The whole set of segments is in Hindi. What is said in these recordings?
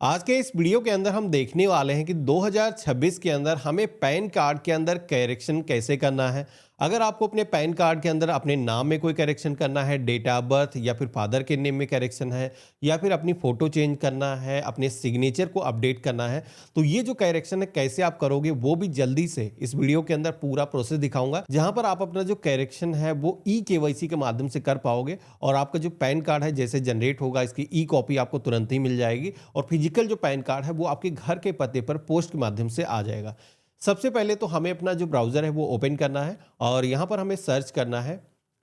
आज के इस वीडियो के अंदर हम देखने वाले हैं कि 2026 के अंदर हमें पैन कार्ड के अंदर करेक्शन कैसे करना है। अगर आपको अपने पैन कार्ड के अंदर अपने नाम में कोई करेक्शन करना है, डेट ऑफ बर्थ या फिर फादर के नेम में करेक्शन है, या फिर अपनी फ़ोटो चेंज करना है, अपने सिग्नेचर को अपडेट करना है, तो ये जो करेक्शन है कैसे आप करोगे वो भी जल्दी से इस वीडियो के अंदर पूरा प्रोसेस दिखाऊंगा, जहां पर आप अपना जो करेक्शन है वो ई-केवाईसी के माध्यम से कर पाओगे और आपका जो पैन कार्ड है जैसे जनरेट होगा इसकी ई कॉपी आपको तुरंत ही मिल जाएगी और फिजिकल जो पैन कार्ड है वो आपके घर के पते पर पोस्ट के माध्यम से आ जाएगा। सबसे पहले तो हमें अपना जो ब्राउज़र है वो ओपन करना है और यहाँ पर हमें सर्च करना है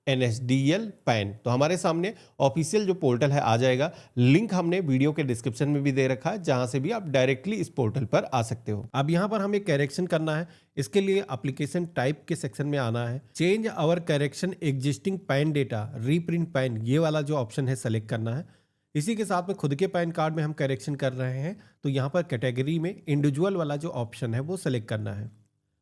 NSDL पैन। तो हमारे सामने ऑफिशियल जो पोर्टल है आ जाएगा। लिंक हमने वीडियो के डिस्क्रिप्शन में भी दे रखा है, जहां से भी आप डायरेक्टली इस पोर्टल पर आ सकते हो। अब यहाँ पर हमें करेक्शन करना है। इसके लिए एप्लीकेशन टाइप के सेक्शन में आना है। Change our correction existing PAN data reprint PAN, ये वाला जो ऑप्शन है सेलेक्ट करना है। इसी के साथ में खुद के पैन कार्ड में हम करेक्शन कर रहे हैं तो यहाँ पर कैटेगरी में इंडिविजुअल वाला जो ऑप्शन है वो सेलेक्ट करना है।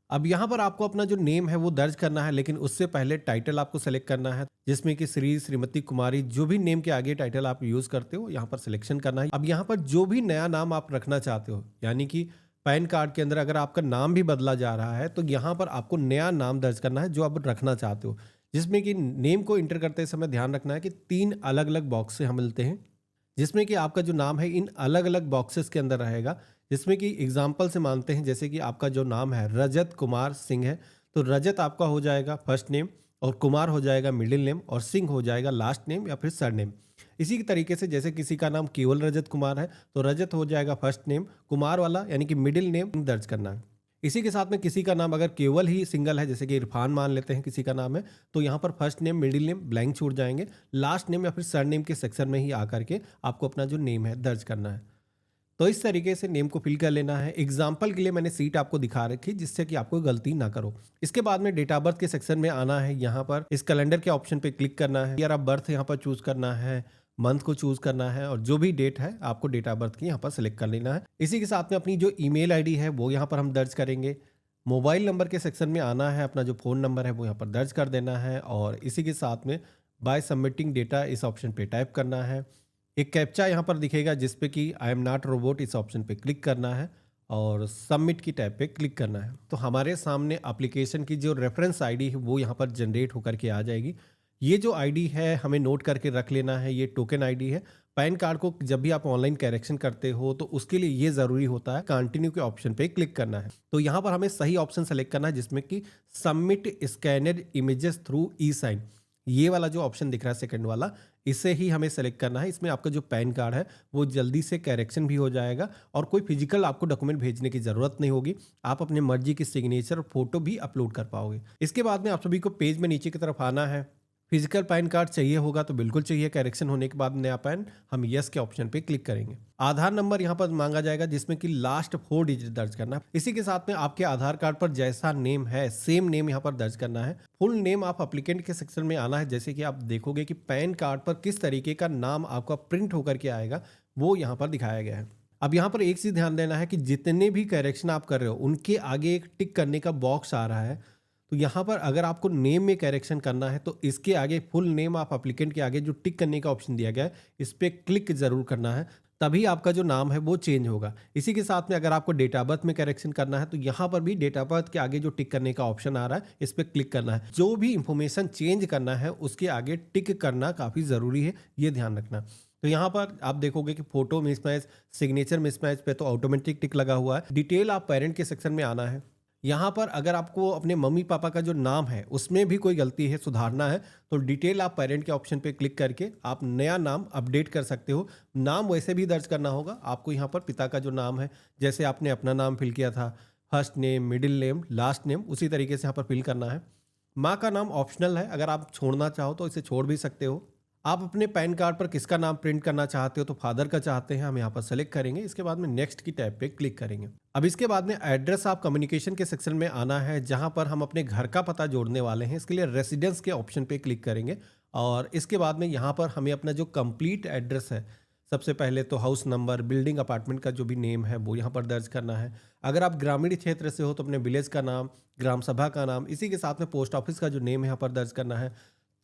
अब यहाँ पर आपको अपना जो नेम है वो दर्ज करना है, लेकिन उससे पहले टाइटल आपको सेलेक्ट करना है, जिसमें कि श्री, श्रीमती, कुमारी, जो भी नेम के आगे टाइटल आप यूज करते हो यहाँ पर सिलेक्शन करना है। अब यहाँ पर जो भी नया नाम आप रखना चाहते हो, यानी कि पैन कार्ड के अंदर अगर आपका नाम भी बदला जा रहा है तो यहाँ पर आपको नया नाम दर्ज करना है जो आप रखना चाहते हो, जिसमें कि नेम को इंटर करते समय ध्यान रखना है कि 3 अलग अलग बॉक्स से हम मिलते हैं, जिसमें कि आपका जो नाम है इन अलग अलग बॉक्सेस के अंदर रहेगा। जिसमें कि एग्जाम्पल से मानते हैं, जैसे कि आपका जो नाम है रजत कुमार सिंह है, तो रजत आपका हो जाएगा फर्स्ट नेम और कुमार हो जाएगा मिडिल नेम और सिंह हो जाएगा लास्ट नेम या फिर सर नेम। इसी तरीके से जैसे किसी का नाम केवल रजत कुमार है तो रजत हो जाएगा फर्स्ट नेम, कुमार वाला यानी कि मिडिल नेम दर्ज करना है। इसी के साथ में किसी का नाम अगर केवल ही सिंगल है, जैसे कि इरफान मान लेते हैं किसी का नाम है, तो यहाँ पर first name middle name blank छूट जाएंगे, लास्ट नेम या फिर सर नेम के सेक्शन में ही आकर के आपको अपना जो नेम है दर्ज करना है। तो इस तरीके से नेम को फिल कर लेना है। एग्जाम्पल के लिए मैंने सीट आपको दिखा रखी जिससे कि आपको गलती ना करो। इसके बाद में डेट ऑफ बर्थ के सेक्शन में आना है। यहाँ पर इस कैलेंडर के ऑप्शन पे क्लिक करना है, ईयर ऑफ बर्थ यहाँ पर चूज करना है, मंथ को चूज करना है और जो भी डेट है आपको डेट ऑफ बर्थ की यहाँ पर सिलेक्ट कर लेना है। इसी के साथ में अपनी जो ईमेल आईडी है वो यहाँ पर हम दर्ज करेंगे। मोबाइल नंबर के सेक्शन में आना है, अपना जो फ़ोन नंबर है वो यहाँ पर दर्ज कर देना है और इसी के साथ में बाय सबमिटिंग डेटा इस ऑप्शन पे टाइप करना है। एक कैप्चा यहाँ पर दिखेगा जिस पे कि आई एम नॉट रोबोट, इस ऑप्शन पे क्लिक करना है और सबमिट की टैब पे क्लिक करना है। तो हमारे सामने एप्लीकेशन की जो रेफरेंस आईडी है वो यहाँ पर जनरेट होकर के आ जाएगी। ये जो आईडी है हमें नोट करके रख लेना है, ये टोकन आईडी है। पैन कार्ड को जब भी आप ऑनलाइन करेक्शन करते हो तो उसके लिए ये ज़रूरी होता है कंटिन्यू के ऑप्शन पे क्लिक करना है। तो यहाँ पर हमें सही ऑप्शन सेलेक्ट करना है जिसमें कि सबमिट स्कैनड इमेजेस थ्रू ई साइन, ये वाला जो ऑप्शन दिख रहा है सेकंड वाला, इसे ही हमें सेलेक्ट करना है। इसमें आपका जो पैन कार्ड है वो जल्दी से करेक्शन भी हो जाएगा और कोई फिजिकल आपको डॉक्यूमेंट भेजने की ज़रूरत नहीं होगी। आप अपने मर्जी की सिग्नेचर और फोटो भी अपलोड कर पाओगे। इसके बाद में आप सभी को पेज में नीचे की तरफ आना है। फिजिकल पैन कार्ड चाहिए होगा तो बिल्कुल चाहिए। करेक्शन होने के बाद नया पैन, हम यस के ऑप्शन पे क्लिक करेंगे। आधार नंबर यहाँ पर मांगा जाएगा जिसमें कि लास्ट 4 डिजिट दर्ज करना। इसी के साथ में आपके आधार कार्ड पर जैसा नेम है सेम नेम यहाँ पर दर्ज करना है। फुल नेम आप अप्लीकेंट के सेक्शन में आना है। जैसे कि आप देखोगे कि पैन कार्ड पर किस तरीके का नाम आपका प्रिंट होकर के आएगा वो यहाँ पर दिखाया गया है। अब यहाँ पर एक चीज ध्यान देना है कि जितने भी करेक्शन आप कर रहे हो उनके आगे एक टिक करने का बॉक्स आ रहा है। तो यहाँ पर अगर आपको नेम में करेक्शन करना है तो इसके आगे फुल नेम ऑफ एप्लीकेंट के आगे जो टिक करने का ऑप्शन दिया गया है इस पर क्लिक जरूर करना है, तभी आपका जो नाम है वो चेंज होगा। इसी के साथ में अगर आपको डेट ऑफ बर्थ में करेक्शन करना है तो यहाँ पर भी डेट ऑफ बर्थ के आगे जो टिक करने का ऑप्शन आ रहा है इस पर क्लिक करना है। जो भी इंफॉर्मेशन चेंज करना है उसके आगे टिक करना काफ़ी ज़रूरी है, ये ध्यान रखना। तो यहाँ पर आप देखोगे कि फोटो मिसमैच, सिग्नेचर मिसमैच पे तो ऑटोमेटिक टिक लगा हुआ है। डिटेल आप पेरेंट के सेक्शन में आना है। यहाँ पर अगर आपको अपने मम्मी पापा का जो नाम है उसमें भी कोई गलती है, सुधारना है, तो डिटेल आप पेरेंट के ऑप्शन पे क्लिक करके आप नया नाम अपडेट कर सकते हो। नाम वैसे भी दर्ज करना होगा आपको। यहाँ पर पिता का जो नाम है, जैसे आपने अपना नाम फिल किया था, first name, middle name, last name, उसी तरीके से यहाँ पर फिल करना है। माँ का नाम ऑप्शनल है, अगर आप छोड़ना चाहो तो इसे छोड़ भी सकते हो। आप अपने पैन कार्ड पर किसका नाम प्रिंट करना चाहते हो, तो फादर का चाहते हैं, हम यहाँ पर सेलेक्ट करेंगे। इसके बाद में नेक्स्ट की टैब पे क्लिक करेंगे। अब इसके बाद में एड्रेस ऑफ कम्युनिकेशन के सेक्शन में आना है, जहाँ पर हम अपने घर का पता जोड़ने वाले हैं। इसके लिए रेसिडेंस के ऑप्शन पे क्लिक करेंगे और इसके बाद में यहाँ पर हमें अपना जो कंप्लीट एड्रेस है, सबसे पहले तो हाउस नंबर, बिल्डिंग, अपार्टमेंट का जो भी नेम है वो यहाँ पर दर्ज करना है। अगर आप ग्रामीण क्षेत्र से हो तो अपने विलेज का नाम, ग्राम सभा का नाम, इसी के साथ में पोस्ट ऑफिस का जो नेम है यहाँ पर दर्ज करना है।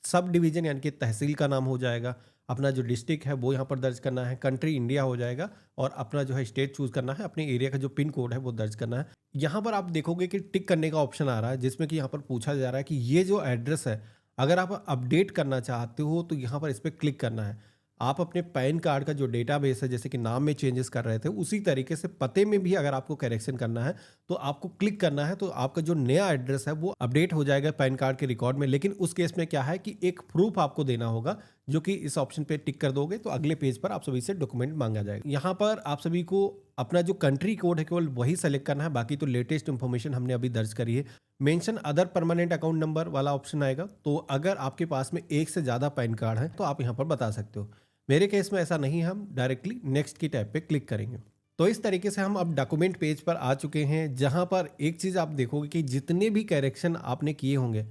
सब डिवीजन यानी कि तहसील का नाम हो जाएगा। अपना जो डिस्ट्रिक्ट है वो यहाँ पर दर्ज करना है, कंट्री इंडिया हो जाएगा और अपना जो है स्टेट चूज़ करना है, अपने एरिया का जो पिन कोड है वो दर्ज करना है। यहाँ पर आप देखोगे कि टिक करने का ऑप्शन आ रहा है जिसमें कि यहाँ पर पूछा जा रहा है कि ये जो एड्रेस है, अगर आप अपडेट करना चाहते हो तो यहाँ पर इस पे क्लिक करना है। आप अपने पैन कार्ड का जो डेटाबेस है, जैसे कि नाम में चेंजेस कर रहे थे, उसी तरीके से पते में भी अगर आपको करेक्शन करना है तो आपको क्लिक करना है, तो आपका जो नया एड्रेस है वो अपडेट हो जाएगा पैन कार्ड के रिकॉर्ड में। लेकिन उस केस में क्या है कि एक प्रूफ आपको देना होगा, जो कि इस ऑप्शन पे टिक कर दोगे तो अगले पेज पर आप सभी से डॉक्यूमेंट मांगा जाएगा। यहाँ पर आप सभी को अपना जो कंट्री कोड है केवल वही सेलेक्ट करना है, बाकी तो लेटेस्ट इंफॉर्मेशन हमने अभी दर्ज करी है। Mention other permanent account number वाला ऑप्शन आएगा, तो अगर आपके पास में एक से ज़्यादा पैन कार्ड है तो आप यहाँ पर बता सकते हो। मेरे केस में ऐसा नहीं है, हम डायरेक्टली नेक्स्ट की टैब पे क्लिक करेंगे। तो इस तरीके से हम अब डॉक्यूमेंट पेज पर आ चुके हैं, जहां पर एक चीज़ आप देखोगे कि जितने भी करेक्शन आपने किए होंगे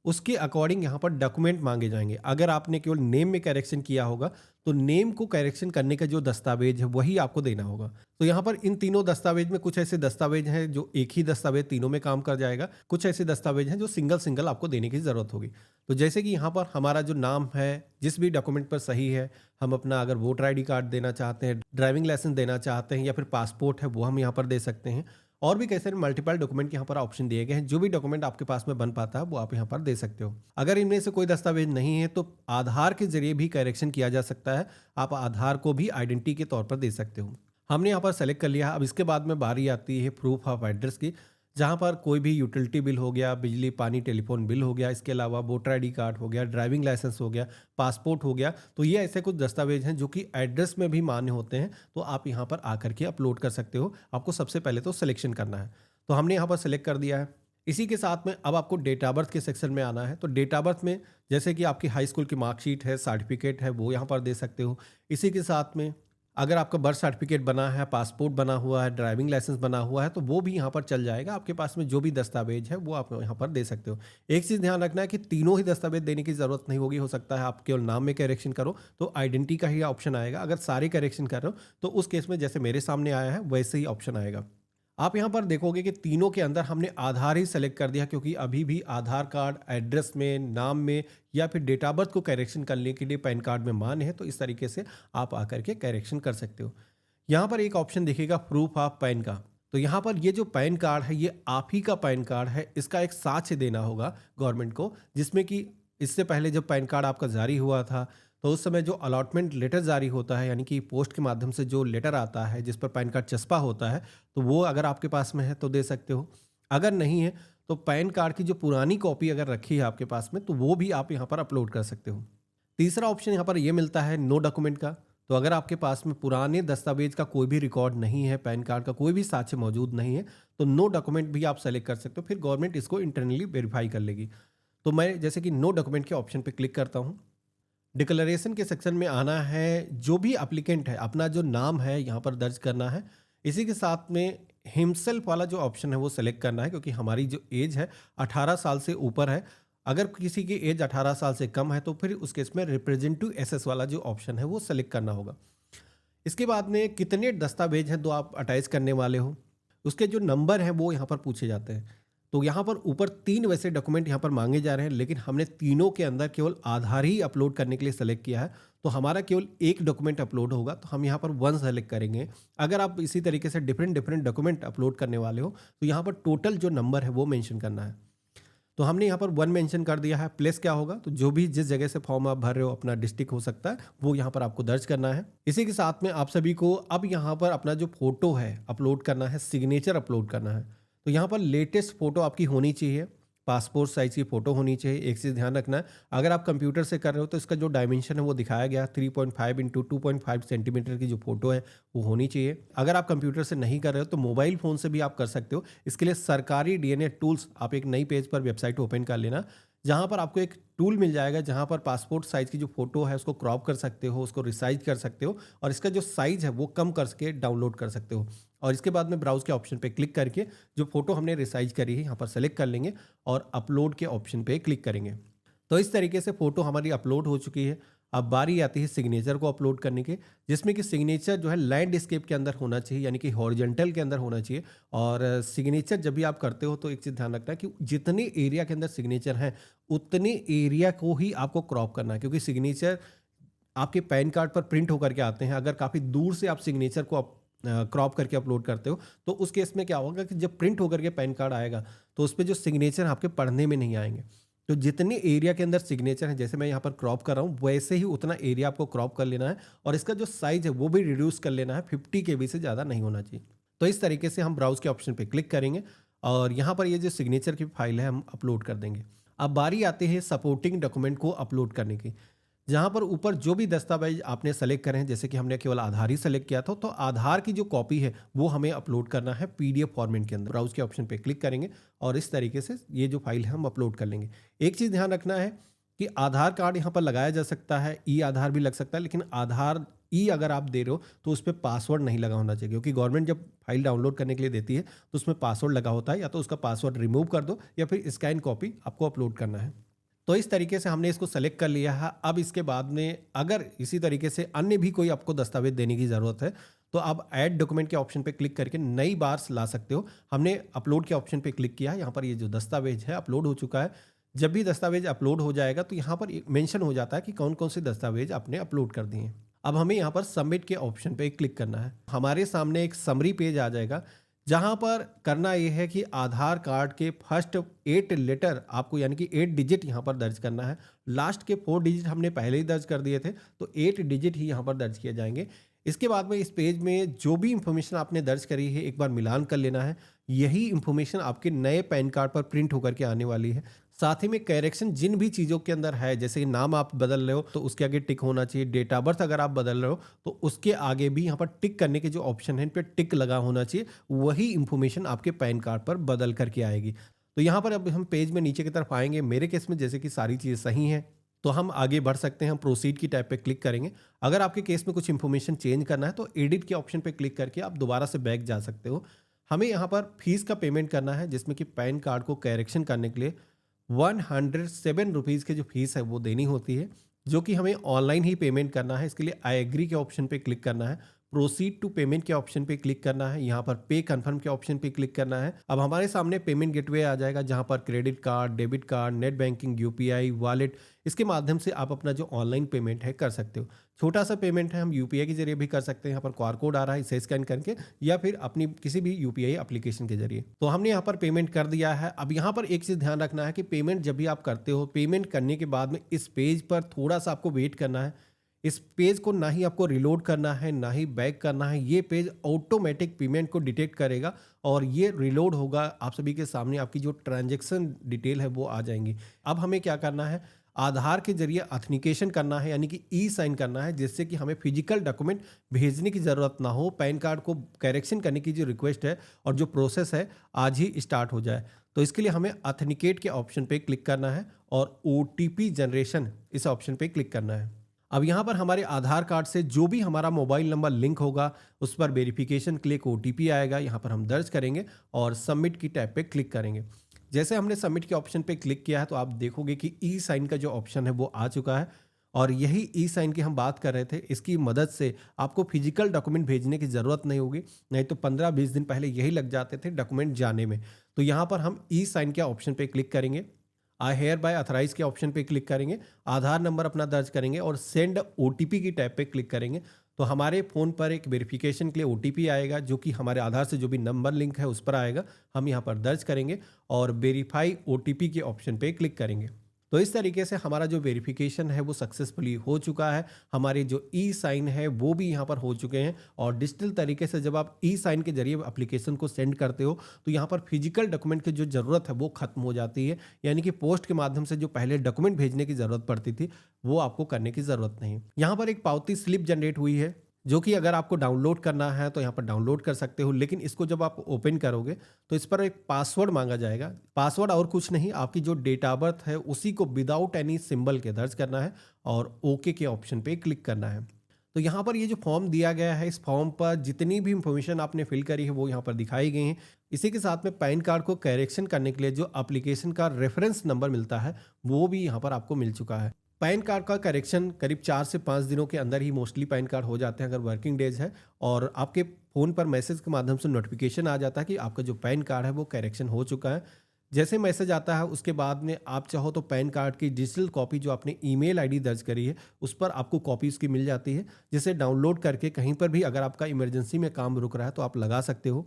उसके अकॉर्डिंग यहाँ पर डॉक्यूमेंट मांगे जाएंगे। अगर आपने केवल नेम में करेक्शन किया होगा तो नेम को करेक्शन करने का जो दस्तावेज है वही आपको देना होगा। तो यहाँ पर इन तीनों दस्तावेज में कुछ ऐसे दस्तावेज हैं जो एक ही दस्तावेज तीनों में काम कर जाएगा, कुछ ऐसे दस्तावेज हैं जो सिंगल सिंगल आपको देने की ज़रूरत होगी। तो जैसे कि यहाँ पर हमारा जो नाम है जिस भी डॉक्यूमेंट पर सही है, हम अपना अगर वोटर ID कार्ड देना चाहते हैं, ड्राइविंग लाइसेंस देना चाहते हैं या फिर पासपोर्ट है वो हम यहाँ पर दे सकते हैं। और भी कई सारे मल्टीपल डॉक्यूमेंट यहाँ पर ऑप्शन दिए गए हैं, जो भी डॉक्यूमेंट आपके पास में बन पाता है वो आप यहाँ पर दे सकते हो। अगर इनमें से कोई दस्तावेज नहीं है तो आधार के जरिए भी करेक्शन किया जा सकता है, आप आधार को भी आइडेंटिटी के तौर पर दे सकते हो। हमने यहाँ पर सेलेक्ट कर लिया। अब इसके बाद में बारी आती है प्रूफ ऑफ एड्रेस की, जहाँ पर कोई भी यूटिलिटी बिल हो गया, बिजली पानी टेलीफोन बिल हो गया, इसके अलावा वोटर ID कार्ड हो गया, ड्राइविंग लाइसेंस हो गया, पासपोर्ट हो गया। तो ये ऐसे कुछ दस्तावेज हैं जो कि एड्रेस में भी मान्य होते हैं, तो आप यहाँ पर आकर के अपलोड कर सकते हो। आपको सबसे पहले तो सिलेक्शन करना है, तो हमने यहाँ पर सेलेक्ट कर दिया है। इसी के साथ में अब आपको डेट ऑफ बर्थ के सेक्शन में आना है। तो डेट ऑफ बर्थ में जैसे कि आपकी हाई स्कूल की मार्कशीट है, सर्टिफिकेट है, वो यहाँ पर दे सकते हो। इसी के साथ में अगर आपका बर्थ सर्टिफिकेट बना है, पासपोर्ट बना हुआ है, ड्राइविंग लाइसेंस बना हुआ है, तो वो भी यहाँ पर चल जाएगा। आपके पास में जो भी दस्तावेज है वो आप यहाँ पर दे सकते हो। एक चीज़ ध्यान रखना है कि तीनों ही दस्तावेज देने की ज़रूरत नहीं होगी। हो सकता है आप केवल नाम में करेक्शन करो तो आइडेंटिटी का ही ऑप्शन आएगा। अगर सारे करेक्शन कर रहे हो तो उस केस में जैसे मेरे सामने आया है वैसे ही ऑप्शन आएगा। आप यहाँ पर देखोगे कि तीनों के अंदर हमने आधार ही सेलेक्ट कर दिया, क्योंकि अभी भी आधार कार्ड एड्रेस में, नाम में या फिर डेट ऑफ बर्थ को करेक्शन करने के लिए पैन कार्ड में मान्य है। तो इस तरीके से आप आकर के करेक्शन कर सकते हो। यहाँ पर एक ऑप्शन दिखेगा प्रूफ ऑफ पैन का। तो यहाँ पर ये जो पैन कार्ड है ये आप ही का पैन कार्ड है, इसका एक साक्ष्य देना होगा गवर्नमेंट को, जिसमें कि इससे पहले जब पैन कार्ड आपका जारी हुआ था तो उस समय जो अलॉटमेंट लेटर जारी होता है, यानी कि पोस्ट के माध्यम से जो लेटर आता है जिस पर पैन कार्ड चस्पा होता है, तो वो अगर आपके पास में है तो दे सकते हो। अगर नहीं है तो पैन कार्ड की जो पुरानी कॉपी अगर रखी है आपके पास में तो वो भी आप यहाँ पर अपलोड कर सकते हो। तीसरा ऑप्शन यहाँ पर ये मिलता है नो डॉक्यूमेंट का। तो अगर आपके पास में पुराने दस्तावेज का कोई भी रिकॉर्ड नहीं है, पैन कार्ड का कोई भी साक्ष्य मौजूद नहीं है, तो नो डॉक्यूमेंट भी आप सेलेक्ट कर सकते हो। फिर गवर्नमेंट इसको इंटरनली वेरीफाई कर लेगी। तो मैं जैसे कि नो डॉक्यूमेंट के ऑप्शन पे क्लिक करता हूँ। डिक्लेरेशन के सेक्शन में आना है। जो भी एप्लीकेंट है अपना जो नाम है यहाँ पर दर्ज करना है। इसी के साथ में हिमसेल्फ वाला जो ऑप्शन है वो सेलेक्ट करना है, क्योंकि हमारी जो एज है 18 साल से ऊपर है। अगर किसी की एज 18 साल से कम है तो फिर उस केस में रिप्रेजेंटेटिव एसेस वाला जो ऑप्शन है वो सेलेक्ट करना होगा। इसके बाद में कितने दस्तावेज हैं जो आप अटैच करने वाले हो, उसके जो नंबर हैं वो यहाँ पर पूछे जाते हैं। तो यहाँ पर ऊपर 3 वैसे डॉक्यूमेंट यहाँ पर मांगे जा रहे हैं, लेकिन हमने तीनों के अंदर केवल आधार ही अपलोड करने के लिए सेलेक्ट किया है, तो हमारा केवल एक डॉक्यूमेंट अपलोड होगा। तो हम यहाँ पर 1 सेलेक्ट करेंगे। अगर आप इसी तरीके से डिफरेंट डॉक्यूमेंट अपलोड करने वाले हो तो यहाँ पर टोटल जो नंबर है वो मेंशन करना है। तो हमने यहाँ पर 1 मेंशन कर दिया है। प्लेस क्या होगा, तो जो भी जिस जगह से फॉर्म आप भर रहे हो, अपना डिस्ट्रिक्ट हो सकता है, वो यहाँ पर आपको दर्ज करना है। इसी के साथ में आप सभी को अब यहाँ पर अपना जो फोटो है अपलोड करना है, सिग्नेचर अपलोड करना है। तो यहाँ पर लेटेस्ट फोटो आपकी होनी चाहिए, पासपोर्ट साइज की फोटो होनी चाहिए। एक चीज़ ध्यान रखना है, अगर आप कंप्यूटर से कर रहे हो तो इसका जो डायमेंशन है वो दिखाया गया 3.5 इंटू 2.5 सेंटीमीटर की जो फोटो है वो होनी चाहिए। अगर आप कंप्यूटर से नहीं कर रहे हो तो मोबाइल फ़ोन से भी आप कर सकते हो। इसके लिए सरकारी DNA टूल्स, आप एक नई पेज पर वेबसाइट ओपन कर लेना, जहाँ पर आपको एक टूल मिल जाएगा जहाँ पर पासपोर्ट साइज़ की जो फोटो है उसको क्रॉप कर सकते हो, उसको रिसाइज कर सकते हो और इसका जो साइज़ है वो कम करके डाउनलोड कर सकते हो। और इसके बाद में ब्राउज के ऑप्शन पे क्लिक करके जो फोटो हमने रिसाइज करी है यहाँ पर सेलेक्ट कर लेंगे और अपलोड के ऑप्शन पे क्लिक करेंगे। तो इस तरीके से फोटो हमारी अपलोड हो चुकी है। अब बारी आती है सिग्नेचर को अपलोड करने की, जिसमें कि सिग्नेचर जो है लैंडस्केप के अंदर होना चाहिए, यानी कि हॉरिजॉन्टल के अंदर होना चाहिए। और सिग्नेचर जब भी आप करते हो तो एक चीज़ ध्यान रखना है कि जितने एरिया के अंदर सिग्नेचर हैं उतने एरिया को ही आपको क्रॉप करना है, क्योंकि सिग्नेचर आपके पैन कार्ड पर प्रिंट होकर के आते हैं, अगर काफ़ी दूर से आप सिग्नेचर को क्रॉप करके अपलोड करते हो, तो उस केस में क्या होगा कि जब प्रिंट होकर के पैन कार्ड आएगा तो उस पे जो सिग्नेचर आपके पढ़ने में नहीं आएंगे। तो जितने एरिया के अंदर सिग्नेचर है, जैसे मैं यहाँ पर क्रॉप कर रहा हूँ, वैसे ही उतना एरिया आपको क्रॉप कर लेना है और इसका जो साइज है वो भी रिड्यूस कर लेना है, 50 KB से ज़्यादा नहीं होना चाहिए। तो इस तरीके से हम ब्राउज के ऑप्शन पे क्लिक करेंगे और यहाँ पर ये जो सिग्नेचर की फाइल है हम अपलोड कर देंगे। अब बारी आती है सपोर्टिंग डॉक्यूमेंट को अपलोड करने की, जहाँ पर ऊपर जो भी दस्तावेज आपने सेलेक्ट करें, जैसे कि हमने केवल आधार ही सेलेक्ट किया था, तो आधार की जो कॉपी है वो हमें अपलोड करना है PDF फॉर्मेट के अंदर। ब्राउज के ऑप्शन पे क्लिक करेंगे और इस तरीके से ये जो फाइल है हम अपलोड कर लेंगे। एक चीज़ ध्यान रखना है कि आधार कार्ड यहाँ पर लगाया जा सकता है, ई आधार भी लग सकता है, लेकिन आधार ई अगर आप दे रहे हो तो उस पर पासवर्ड नहीं लगा होना चाहिए, क्योंकि गवर्नमेंट जब फाइल डाउनलोड करने के लिए देती है तो उसमें पासवर्ड लगा होता है। या तो उसका पासवर्ड रिमूव कर दो या फिर स्कैन कॉपी आपको अपलोड करना है। तो इस तरीके से हमने इसको सेलेक्ट कर लिया है। अब इसके बाद में अगर इसी तरीके से अन्य भी कोई आपको दस्तावेज देने की ज़रूरत है तो आप ऐड डॉक्यूमेंट के ऑप्शन पे क्लिक करके नई बार ला सकते हो। हमने अपलोड के ऑप्शन पे क्लिक किया है, यहाँ पर ये जो दस्तावेज है अपलोड हो चुका है। जब भी दस्तावेज अपलोड हो जाएगा तो यहाँ पर मेंशन हो जाता है कि कौन कौन से दस्तावेज आपने अपलोड कर दिए हैं। अब हमें यहाँ पर सबमिट के ऑप्शन पे क्लिक करना है। हमारे सामने एक समरी पेज आ जाएगा, जहाँ पर करना ये है कि आधार कार्ड के फर्स्ट 8 लेटर आपको, यानी कि 8 डिजिट यहाँ पर दर्ज करना है। लास्ट के 4 डिजिट हमने पहले ही दर्ज कर दिए थे, तो 8 डिजिट ही यहाँ पर दर्ज किए जाएंगे। इसके बाद में इस पेज में जो भी इंफॉर्मेशन आपने दर्ज करी है एक बार मिलान कर लेना है। यही इंफॉर्मेशन आपके नए पैन कार्ड पर प्रिंट होकर के आने वाली है। साथ ही में करेक्शन जिन भी चीज़ों के अंदर है, जैसे नाम आप बदल रहे हो तो उसके आगे टिक होना चाहिए, डेट ऑफ बर्थ अगर आप बदल रहे हो तो उसके आगे भी यहाँ पर टिक करने के जो ऑप्शन है इन पर टिक लगा होना चाहिए। वही इंफॉर्मेशन आपके पैन कार्ड पर बदल करके आएगी। तो यहाँ पर अब हम पेज में नीचे की तरफ आएंगे। मेरे केस में जैसे कि सारी चीज़ें सही हैं तो हम आगे बढ़ सकते हैं। हम प्रोसीड की टैब पे क्लिक करेंगे। अगर आपके केस में कुछ इंफॉर्मेशन चेंज करना है तो एडिट के ऑप्शन पे क्लिक करके आप दोबारा से बैक जा सकते हो। हमें यहाँ पर फीस का पेमेंट करना है, जिसमें कि पैन कार्ड को करेक्शन करने के लिए 107 रुपीज़ की जो फीस है वो देनी होती है, जो कि हमें ऑनलाइन ही पेमेंट करना है। इसके लिए आई एग्री के ऑप्शन पे क्लिक करना है, प्रोसीड टू पेमेंट के ऑप्शन पे क्लिक करना है, यहाँ पर पे कन्फर्म के ऑप्शन पे क्लिक करना है। अब हमारे सामने पेमेंट गेटवे आ जाएगा, जहाँ पर credit card, debit card, net banking, UPI, wallet, इसके माध्यम से आप अपना जो ऑनलाइन पेमेंट है कर सकते हो। छोटा सा पेमेंट है हम UPI के जरिए भी कर सकते हैं। यहाँ पर QR कोड आ रहा है, इसे स्कैन करके, या फिर अपनी किसी भी UPI एप्लीकेशन के जरिए। तो हमने यहाँ पर पेमेंट कर दिया है। अब यहाँ पर एक चीज़ ध्यान रखना है कि पेमेंट जब भी आप करते हो, पेमेंट करने के बाद में इस पेज पर थोड़ा सा आपको वेट करना है। इस पेज को ना ही आपको रिलोड करना है ना ही बैक करना है। ये पेज ऑटोमेटिक पेमेंट को डिटेक्ट करेगा और ये रिलोड होगा। आप सभी के सामने आपकी जो ट्रांजैक्शन डिटेल है वो आ जाएंगी। अब हमें क्या करना है, आधार के जरिए ऑथेंटिकेशन करना है, यानी कि साइन करना है, जिससे कि हमें फिजिकल डॉक्यूमेंट भेजने की ज़रूरत ना हो। पैन कार्ड को करेक्शन करने की जो रिक्वेस्ट है और जो प्रोसेस है आज ही स्टार्ट हो जाए। तो इसके लिए हमें ऑथेंटिकेट के ऑप्शन पे क्लिक करना है और OTP जनरेशन इस ऑप्शन पे क्लिक करना है। अब यहाँ पर हमारे आधार कार्ड से जो भी हमारा मोबाइल नंबर लिंक होगा उस पर वेरिफिकेशन के लिए एक OTP आएगा। यहाँ पर हम दर्ज करेंगे और सबमिट की टैब पे क्लिक करेंगे। जैसे हमने सबमिट के ऑप्शन पे क्लिक किया है तो आप देखोगे कि साइन का जो ऑप्शन है वो आ चुका है और यही साइन की हम बात कर रहे थे। इसकी मदद से आपको फिजिकल डॉक्यूमेंट भेजने की ज़रूरत नहीं होगी, नहीं तो 15-20 दिन पहले यही लग जाते थे डॉक्यूमेंट जाने में। तो यहाँ पर हम साइन के ऑप्शन पे क्लिक करेंगे, आई हेयर बाय अथराइज के ऑप्शन पे क्लिक करेंगे, आधार नंबर अपना दर्ज करेंगे और सेंड OTP की टैब पे क्लिक करेंगे। तो हमारे फ़ोन पर एक वेरिफिकेशन के लिए OTP आएगा, जो कि हमारे आधार से जो भी नंबर लिंक है उस पर आएगा। हम यहाँ पर दर्ज करेंगे और वेरीफाई OTP के ऑप्शन पे क्लिक करेंगे। तो इस तरीके से हमारा जो वेरिफिकेशन है वो सक्सेसफुली हो चुका है। हमारे जो साइन है वो भी यहाँ पर हो चुके हैं और डिजिटल तरीके से जब आप साइन के जरिए एप्लीकेशन को सेंड करते हो तो यहाँ पर फिजिकल डॉक्यूमेंट की जो ज़रूरत है वो खत्म हो जाती है। यानी कि पोस्ट के माध्यम से जो पहले डॉक्यूमेंट भेजने की ज़रूरत पड़ती थी वो आपको करने की ज़रूरत नहीं। यहाँ पर एक पावती स्लिप जनरेट हुई है, जो कि अगर आपको डाउनलोड करना है तो यहाँ पर डाउनलोड कर सकते हो, लेकिन इसको जब आप ओपन करोगे तो इस पर एक पासवर्ड मांगा जाएगा। पासवर्ड और कुछ नहीं, आपकी जो डेट ऑफ बर्थ है उसी को विदाउट एनी सिंबल के दर्ज करना है और ओके के ऑप्शन पे क्लिक करना है। तो यहाँ पर ये जो फॉर्म दिया गया है, इस फॉर्म पर जितनी भी इंफॉर्मेशन आपने फिल करी है वो यहाँ पर दिखाई गई है। इसी के साथ में पैन कार्ड को करेक्शन करने के लिए जो एप्लीकेशन का रेफरेंस नंबर मिलता है वो भी यहाँ पर आपको मिल चुका है। पैन कार्ड का करेक्शन करीब 4 से 5 दिनों के अंदर ही मोस्टली पैन कार्ड हो जाते हैं अगर वर्किंग डेज है, और आपके फ़ोन पर मैसेज के माध्यम से नोटिफिकेशन आ जाता है कि आपका जो पैन कार्ड है वो करेक्शन हो चुका है। जैसे मैसेज आता है उसके बाद में आप चाहो तो पैन कार्ड की डिजिटल कॉपी जो आपने ईमेल आईडी दर्ज करी है उस पर आपको कॉपी उसकी मिल जाती है, जिसे डाउनलोड करके कहीं पर भी अगर आपका इमरजेंसी में काम रुक रहा है तो आप लगा सकते हो।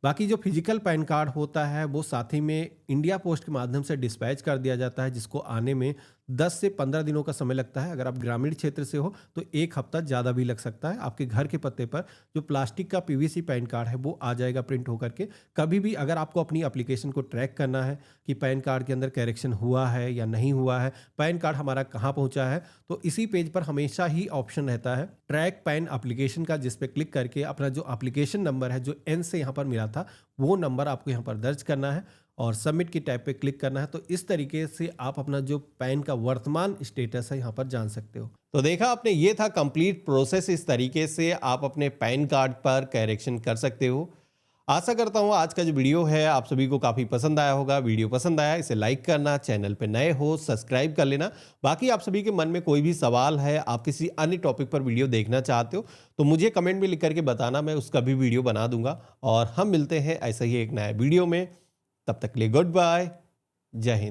बाकी जो फिजिकल पैन कार्ड होता है वो साथ ही में इंडिया पोस्ट के माध्यम से डिस्पैच कर दिया जाता है, जिसको आने में 10 से 15 दिनों का समय लगता है। अगर आप ग्रामीण क्षेत्र से हो तो 1 हफ्ता ज़्यादा भी लग सकता है। आपके घर के पते पर जो प्लास्टिक का पीवीसी पैन कार्ड है वो आ जाएगा प्रिंट होकर के। कभी भी अगर आपको अपनी एप्लीकेशन को ट्रैक करना है कि पैन कार्ड के अंदर करेक्शन हुआ है या नहीं हुआ है, पैन कार्ड हमारा कहाँ पहुँचा है, तो इसी पेज पर हमेशा ही ऑप्शन रहता है ट्रैक पैन एप्लीकेशन का, जिस पे क्लिक करके अपना जो एप्लीकेशन नंबर है जो एन से यहाँ पर मिला था वो नंबर आपको यहाँ पर दर्ज करना है और सबमिट की टैब पे क्लिक करना है। तो इस तरीके से आप अपना जो पैन का वर्तमान स्टेटस है यहाँ पर जान सकते हो। तो देखा आपने, ये था कंप्लीट प्रोसेस। इस तरीके से आप अपने पैन कार्ड पर करेक्शन कर सकते हो। आशा करता हूँ आज का जो वीडियो है आप सभी को काफ़ी पसंद आया होगा। वीडियो पसंद आया इसे लाइक करना, चैनल पे नए हो सब्सक्राइब कर लेना। बाकी आप सभी के मन में कोई भी सवाल है, आप किसी अन्य टॉपिक पर वीडियो देखना चाहते हो तो मुझे कमेंट में लिख करके बताना, मैं उसका भी वीडियो बना दूंगा। और हम मिलते हैं ऐसे ही एक नए वीडियो में, तब तक के लिए गुड बाय, जय हिंद।